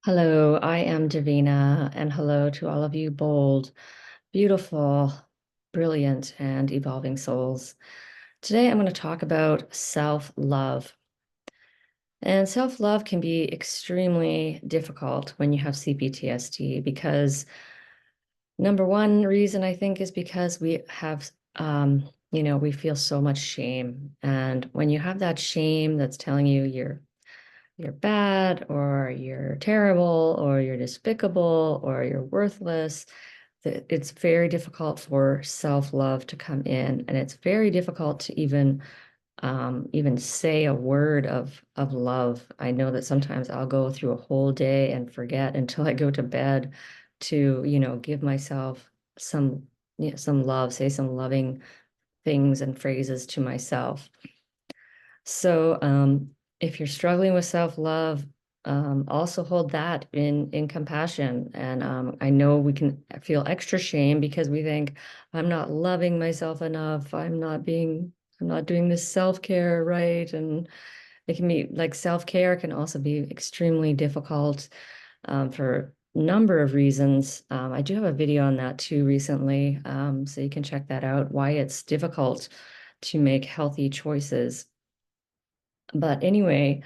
Hello, I am Davina, and hello to all of you bold, beautiful, brilliant, and evolving souls. Today I'm going to talk about self-love. And self-love can be extremely difficult when you have CPTSD because number one reason I think is because we have, we feel so much shame. And when you have that shame that's telling you you're bad or you're terrible or you're despicable or you're worthless, it's very difficult for self-love to come in, and it's very difficult to even say a word of love. I know that sometimes I'll go through a whole day and forget until I go to bed to, give myself some, some love, say some loving things and phrases to myself. So, if you're struggling with self-love, also hold that in compassion. And I know we can feel extra shame because we think, I'm not loving myself enough. I'm not doing this self-care right. And it can be like self-care can also be extremely difficult for a number of reasons. I do have a video on that too recently, so you can check that out, why it's difficult to make healthy choices. But anyway,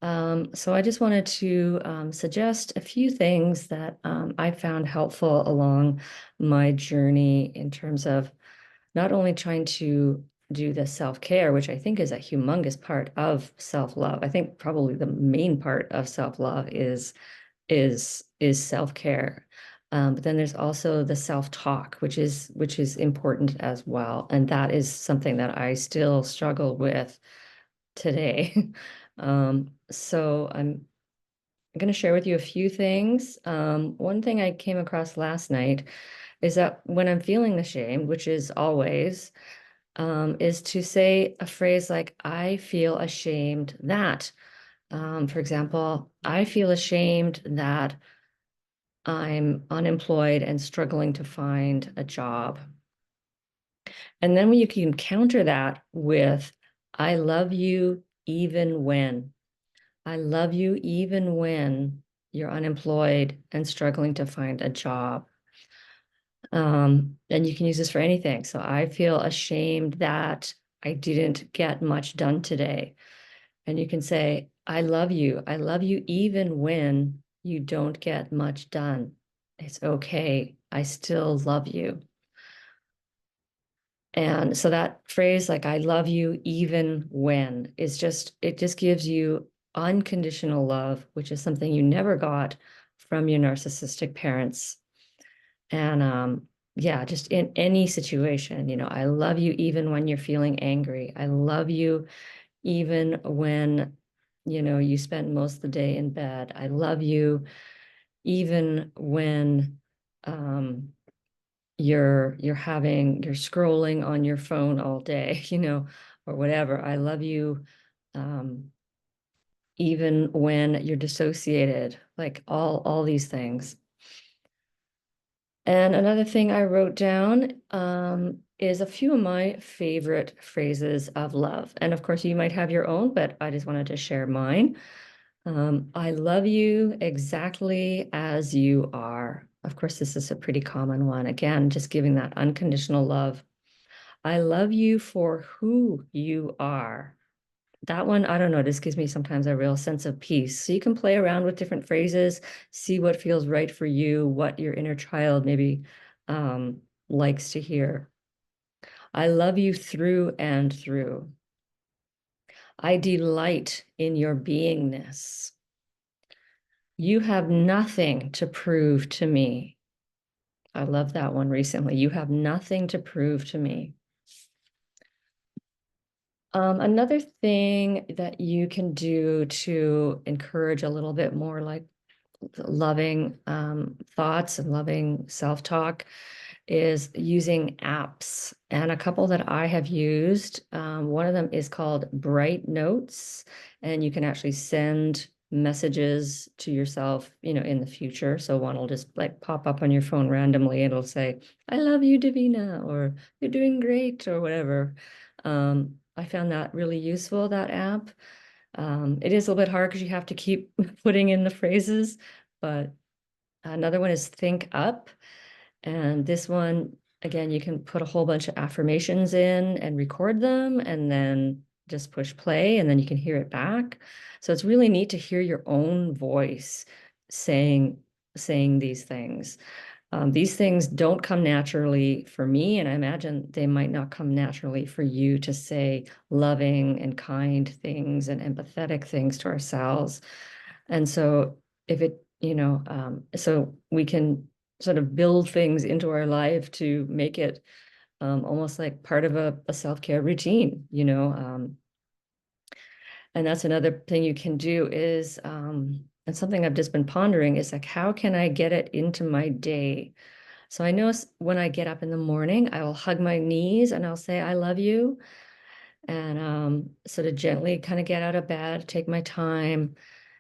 so I just wanted to suggest a few things that I found helpful along my journey in terms of not only trying to do the self-care, which I think is a humongous part of self-love. I think probably the main part of self-love is self-care. But then there's also the self-talk, which is important as well. And that is something that I still struggle with today. So I'm going to share with you a few things. One thing I came across last night is that when I'm feeling the shame, which is always, is to say a phrase like, I feel ashamed that. For example, I feel ashamed that I'm unemployed and struggling to find a job. And then when you can counter that with, I love you even when. I love you even when you're unemployed and struggling to find a job. And you can use this for anything. So I feel ashamed that I didn't get much done today. And you can say, I love you. I love you even when you don't get much done. It's okay. I still love you. And so that phrase, like, I love you even when, it just gives you unconditional love, which is something you never got from your narcissistic parents. And yeah, just in any situation, I love you even when you're feeling angry. I love you even when, you spend most of the day in bed. I love you even when, you're scrolling on your phone all day, or whatever. I love you um, even when you're dissociated, like all these things. And another thing I wrote down is a few of my favorite phrases of love. And of course, you might have your own, but I just wanted to share mine. I love you exactly as you are. Of course, this is a pretty common one. Again, just giving that unconditional love. I love you for who you are. That one, I don't know, this gives me sometimes a real sense of peace. So you can play around with different phrases, see what feels right for you, what your inner child maybe likes to hear. I love you through and through. I delight in your beingness. You have nothing to prove to me. I love that one recently. You have nothing to prove to me. Another thing that you can do to encourage a little bit more like loving thoughts and loving self-talk is using apps. And a couple that I have used, one of them is called Bright Notes, and you can actually send messages to yourself, in the future. So one will just like pop up on your phone randomly. It'll say, I love you, Davina, or you're doing great, or whatever. I found that really useful, that app. It is a little bit hard because you have to keep putting in the phrases, but another one is think up. And this one, again, you can put a whole bunch of affirmations in and record them and then just push play and then you can hear it back. So it's really neat to hear your own voice saying these things. These things don't come naturally for me, and I imagine they might not come naturally for you to say loving and kind things and empathetic things to ourselves. And so if it, so we can sort of build things into our life to make it almost like part of a self-care routine, and that's another thing you can do is, and something I've just been pondering is like, how can I get it into my day? So I know when I get up in the morning, I will hug my knees and I'll say, I love you. And sort of gently kind of get out of bed, take my time.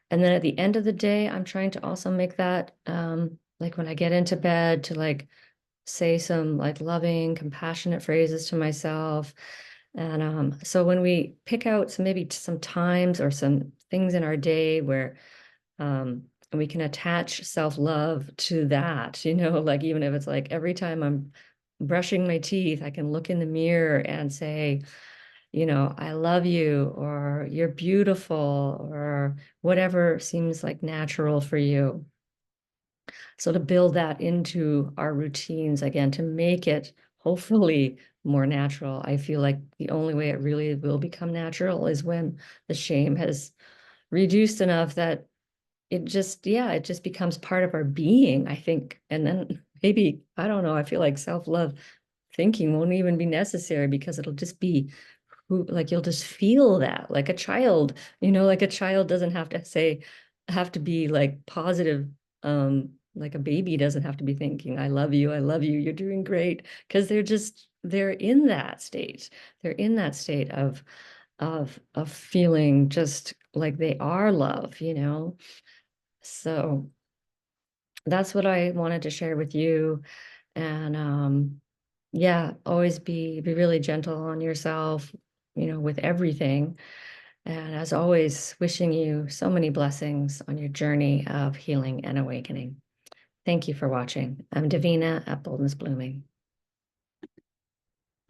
And then at the end of the day, I'm trying to also make that, like when I get into bed, to like say some like loving, compassionate phrases to myself. And so when we pick out maybe some times or some things in our day where we can attach self-love to that, like even if it's like every time I'm brushing my teeth, I can look in the mirror and say, I love you, or you're beautiful, or whatever seems like natural for you. So to build that into our routines again, to make it hopefully more natural. I feel like the only way it really will become natural is when the shame has reduced enough that it just becomes part of our being, I think. And then maybe, I don't know, I feel like self-love thinking won't even be necessary because it'll just be who, like you'll just feel that like a child, like a child doesn't have to be like positive. Like a baby doesn't have to be thinking, I love you, you're doing great, because they're in that state. They're in that state of feeling just like they are love. So that's what I wanted to share with you. And yeah, always be really gentle on yourself, with everything. And as always, wishing you so many blessings on your journey of healing and awakening. Thank you for watching. I'm Davina at Boldness Blooming.